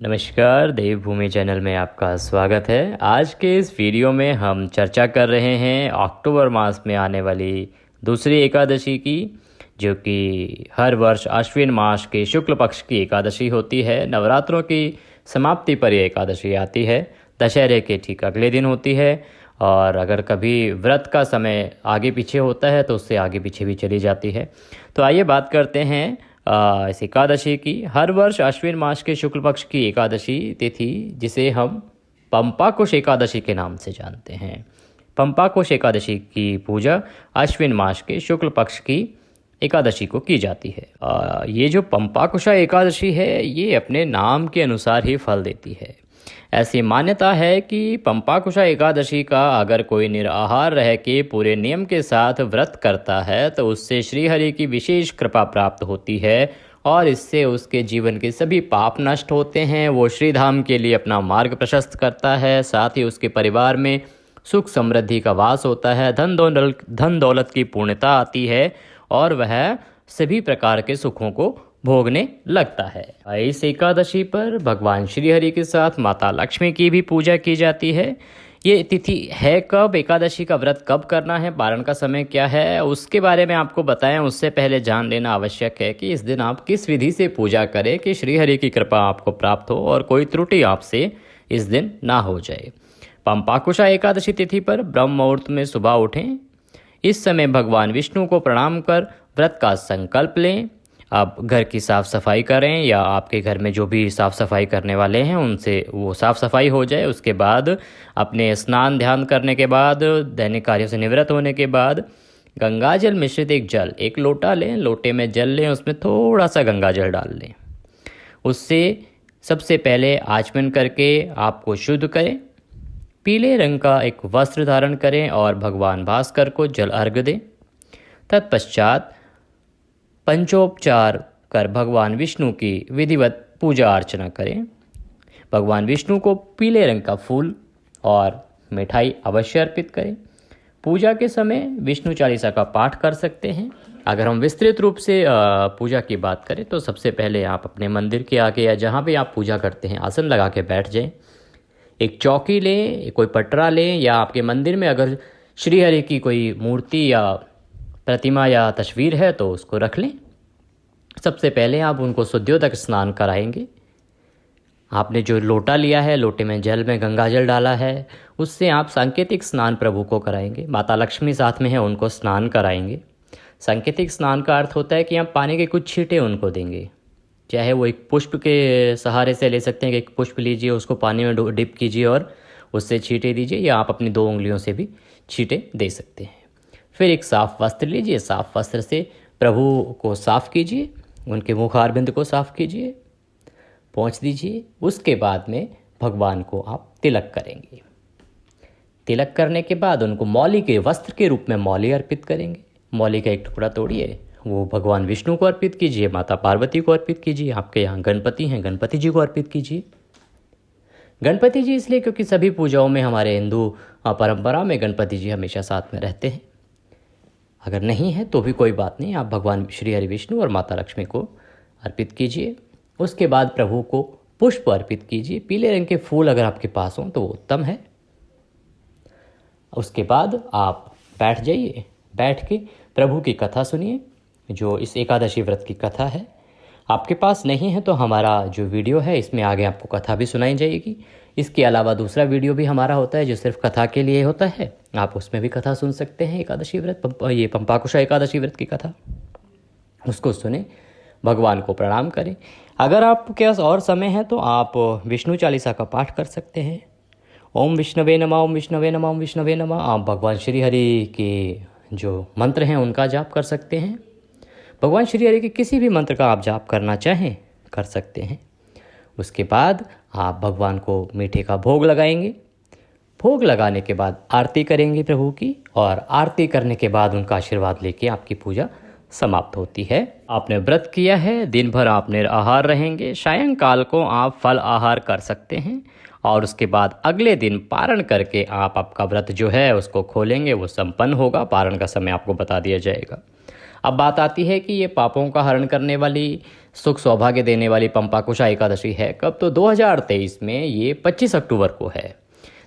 नमस्कार, देवभूमि चैनल में आपका स्वागत है। आज के इस वीडियो में हम चर्चा कर रहे हैं अक्टूबर मास में आने वाली दूसरी एकादशी की, जो कि हर वर्ष आश्विन मास के शुक्ल पक्ष की एकादशी होती है। नवरात्रों की समाप्ति पर यह एकादशी आती है, दशहरे के ठीक अगले दिन होती है। और अगर कभी व्रत का समय आगे पीछे होता है तो उससे आगे पीछे भी चली जाती है। तो आइए बात करते हैं इस एकादशी की। हर वर्ष आश्विन मास के शुक्ल पक्ष की एकादशी तिथि, जिसे हम पंपाकुश एकादशी के नाम से जानते हैं, पंपाकुश एकादशी की पूजा आश्विन मास के शुक्ल पक्ष की एकादशी को की जाती है। ये जो पंपाकुशा एकादशी है, ये अपने नाम के अनुसार ही फल देती है। ऐसी मान्यता है कि पंपाकुशा एकादशी का अगर कोई निराहार रह के पूरे नियम के साथ व्रत करता है तो उससे श्रीहरि की विशेष कृपा प्राप्त होती है और इससे उसके जीवन के सभी पाप नष्ट होते हैं। वो श्रीधाम के लिए अपना मार्ग प्रशस्त करता है, साथ ही उसके परिवार में सुख समृद्धि का वास होता है, धन दौलत की पूर्णता आती है और वह सभी प्रकार के सुखों को भोगने लगता है। इस एकादशी पर भगवान श्रीहरि के साथ माता लक्ष्मी की भी पूजा की जाती है। ये तिथि है कब, एकादशी का व्रत कब करना है, पारण का समय क्या है, उसके बारे में आपको बताएं उससे पहले जान लेना आवश्यक है कि इस दिन आप किस विधि से पूजा करें कि श्रीहरि की कृपा आपको प्राप्त हो और कोई त्रुटि आपसे इस दिन ना हो जाए। पंपाकुशा एकादशी तिथि पर ब्रह्म मुहूर्त में सुबह उठें। इस समय भगवान विष्णु को प्रणाम कर व्रत का संकल्प लें। आप घर की साफ़ सफाई करें या आपके घर में जो भी साफ़ सफाई करने वाले हैं उनसे वो साफ़ सफाई हो जाए। उसके बाद अपने स्नान ध्यान करने के बाद, दैनिक कार्यों से निवृत्त होने के बाद गंगा जल मिश्रित एक लोटा लें। लोटे में जल लें, उसमें थोड़ा सा गंगा जल डाल लें। उससे सबसे पहले आचमन करके आपको शुद्ध करें। पीले रंग का एक वस्त्र धारण करें और भगवान भास्कर को जल अर्घ्य दें। तत्पश्चात पंचोपचार कर भगवान विष्णु की विधिवत पूजा अर्चना करें। भगवान विष्णु को पीले रंग का फूल और मिठाई अवश्य अर्पित करें। पूजा के समय विष्णु चालीसा का पाठ कर सकते हैं। अगर हम विस्तृत रूप से पूजा की बात करें तो सबसे पहले आप अपने मंदिर के आगे या जहाँ भी आप पूजा करते हैं आसन लगा के बैठ जाएं। एक चौकी लें, कोई पटरा लें या आपके मंदिर में अगर श्रीहरि की कोई मूर्ति या प्रतिमा या तस्वीर है तो उसको रख लें। सबसे पहले आप उनको शुद्धियोदक स्नान कराएंगे। आपने जो लोटा लिया है, लोटे में जल में गंगा जल डाला है, उससे आप सांकेतिक स्नान प्रभु को कराएंगे। माता लक्ष्मी साथ में है, उनको स्नान कराएंगे। सांकेतिक स्नान का अर्थ होता है कि आप पानी के कुछ छींटे उनको देंगे। चाहे वो एक पुष्प के सहारे से ले सकते हैं कि एक पुष्प लीजिए, उसको पानी में डिप कीजिए और उससे छींटे दीजिए, या आप अपनी 2 उंगलियों से भी छींटे दे सकते हैं। फिर एक साफ़ वस्त्र लीजिए, साफ़ वस्त्र से प्रभु को साफ़ कीजिए, उनके मुखारबिंद को साफ़ कीजिए, पोंछ दीजिए। उसके बाद में भगवान को आप तिलक करेंगे। तिलक करने के बाद उनको मौली के वस्त्र के रूप में मौली अर्पित करेंगे। मौली का एक टुकड़ा तोड़िए, वो भगवान विष्णु को अर्पित कीजिए, माता पार्वती को अर्पित कीजिए। आपके यहाँ गणपति हैं, गणपति जी को अर्पित कीजिए। गणपति जी इसलिए क्योंकि सभी पूजाओं में हमारे हिंदू परंपरा में गणपति जी हमेशा साथ में रहते हैं। अगर नहीं है तो भी कोई बात नहीं, आप भगवान श्री हरि विष्णु और माता लक्ष्मी को अर्पित कीजिए। उसके बाद प्रभु को पुष्प अर्पित कीजिए। पीले रंग के फूल अगर आपके पास हों तो वो उत्तम है। उसके बाद आप बैठ जाइए, बैठ के प्रभु की कथा सुनिए, जो इस एकादशी व्रत की कथा है। आपके पास नहीं है तो हमारा जो वीडियो है इसमें आगे आपको कथा भी सुनाई जाएगी। इसके अलावा दूसरा वीडियो भी हमारा होता है जो सिर्फ कथा के लिए होता है, आप उसमें भी कथा सुन सकते हैं। एकादशी व्रत, ये पंपाकुशा एकादशी व्रत की कथा, उसको सुने, भगवान को प्रणाम करें। अगर आपके पास और समय है तो आप विष्णु चालीसा का पाठ कर सकते हैं। ओम विष्णवे नमः, ओम विष्णवे नमः, ओम विष्णवे नमः। आप भगवान श्री हरि के जो मंत्र हैं उनका जाप कर सकते हैं। भगवान श्री हरि के किसी भी मंत्र का आप जाप करना चाहें कर सकते हैं। उसके बाद आप भगवान को मीठे का भोग लगाएंगे। भोग लगाने के बाद आरती करेंगे प्रभु की, और आरती करने के बाद उनका आशीर्वाद लेके आपकी पूजा समाप्त होती है। आपने व्रत किया है, दिन भर आप निराहार रहेंगे। सायंकाल को आप फल आहार कर सकते हैं और उसके बाद अगले दिन पारण करके आप आपका व्रत जो है उसको खोलेंगे, वो संपन्न होगा। पारण का समय आपको बता दिया जाएगा। अब बात आती है कि ये पापों का हरण करने वाली, सुख सौभाग्य देने वाली पंपाकुशा एकादशी है कब, तो 2023 में ये 25 अक्टूबर को है।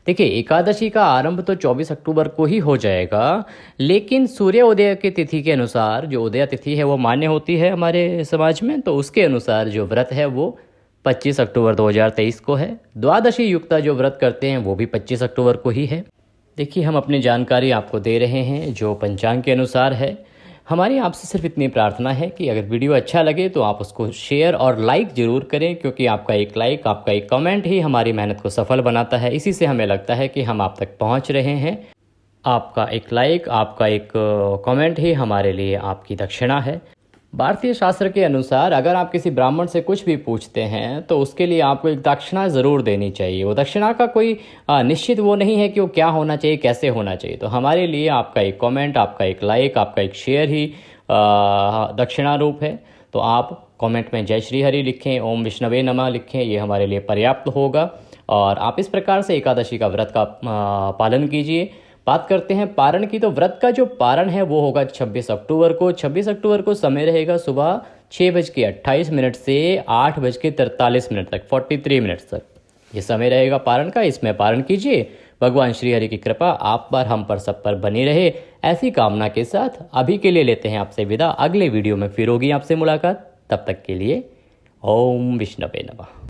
देखिए, एकादशी का आरंभ तो 24 अक्टूबर को ही हो जाएगा, लेकिन सूर्योदय की तिथि के अनुसार, जो उदय तिथि है वो मान्य होती है हमारे समाज में, तो उसके अनुसार जो व्रत है वो 25 अक्टूबर 2023 को है। द्वादशी युक्ता जो व्रत करते हैं वो भी 25 अक्टूबर को ही है। देखिए, हम अपनी जानकारी आपको दे रहे हैं जो पंचांग के अनुसार है। हमारी आपसे सिर्फ इतनी प्रार्थना है कि अगर वीडियो अच्छा लगे तो आप उसको शेयर और लाइक ज़रूर करें, क्योंकि आपका एक लाइक, आपका एक कमेंट ही हमारी मेहनत को सफल बनाता है। इसी से हमें लगता है कि हम आप तक पहुंच रहे हैं। आपका एक लाइक, आपका एक कमेंट ही हमारे लिए आपकी दक्षिणा है। भारतीय शास्त्र के अनुसार अगर आप किसी ब्राह्मण से कुछ भी पूछते हैं तो उसके लिए आपको एक दक्षिणा ज़रूर देनी चाहिए। वो दक्षिणा का कोई निश्चित वो नहीं है कि वो क्या होना चाहिए, कैसे होना चाहिए। तो हमारे लिए आपका एक कमेंट, आपका एक लाइक, आपका एक शेयर ही दक्षिणा रूप है। तो आप कमेंट में जय श्री हरि लिखें, ओम विष्णवे नमः लिखें, ये हमारे लिए पर्याप्त होगा। और आप इस प्रकार से एकादशी का व्रत का पालन कीजिए। बात करते हैं पारण की, तो व्रत का जो पारण है वो होगा 26 अक्टूबर को। 26 अक्टूबर को समय रहेगा सुबह 6:28 से 8:43 तक, 43 मिनट्स तक ये समय रहेगा पारण का। इसमें पारण कीजिए। भगवान श्री हरि की कृपा आप पर, हम पर, सब पर बनी रहे, ऐसी कामना के साथ अभी के लिए लेते हैं आपसे विदा। अगले वीडियो में फिर होगी आपसे मुलाकात। तब तक के लिए ओम विष्णवे नमः।